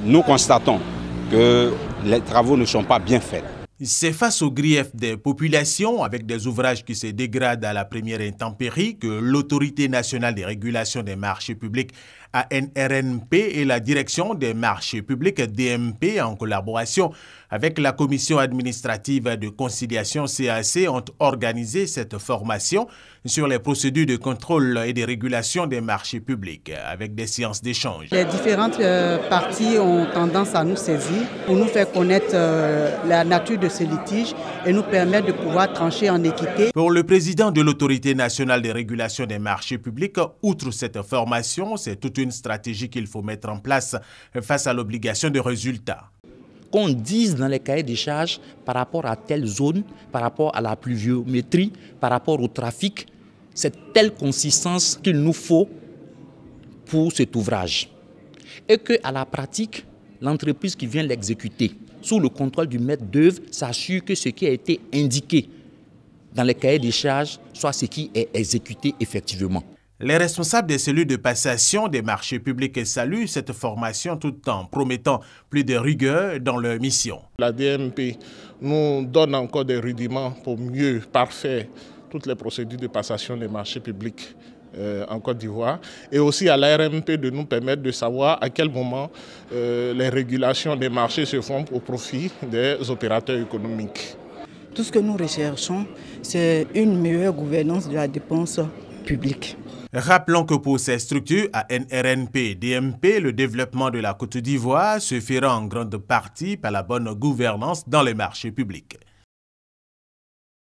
nous constatons que les travaux ne sont pas bien faits. C'est face aux griefs des populations, avec des ouvrages qui se dégradent à la première intempérie, que l'Autorité nationale de régulation des marchés publics, ANRNP, et la Direction des marchés publics, DMP, en collaboration avec la Commission administrative de conciliation, CAC, ont organisé cette formation sur les procédures de contrôle et de régulation des marchés publics, avec des séances d'échange. Les différentes parties ont tendance à nous saisir pour nous faire connaître la nature de ce litige et nous permettre de pouvoir trancher en équité. Pour le président de l'Autorité nationale de régulation des marchés publics, outre cette formation, c'est toute une stratégie qu'il faut mettre en place face à l'obligation de résultats. Qu'on dise dans les cahiers des charges par rapport à telle zone, par rapport à la pluviométrie, par rapport au trafic, c'est telle consistance qu'il nous faut pour cet ouvrage. Et qu'à la pratique, l'entreprise qui vient l'exécuter, sous le contrôle du maître d'œuvre, s'assure que ce qui a été indiqué dans les cahiers des charges soit ce qui est exécuté effectivement. Les responsables des cellules de passation des marchés publics saluent cette formation tout en promettant plus de rigueur dans leur mission. La DMP nous donne encore des rudiments pour mieux parfaire toutes les procédures de passation des marchés publics en Côte d'Ivoire, et aussi à l'ARMP de nous permettre de savoir à quel moment les régulations des marchés se font au profit des opérateurs économiques. Tout ce que nous recherchons, c'est une meilleure gouvernance de la dépense publique. Rappelons que pour ces structures, ANRNP et DMP, le développement de la Côte d'Ivoire se fera en grande partie par la bonne gouvernance dans les marchés publics.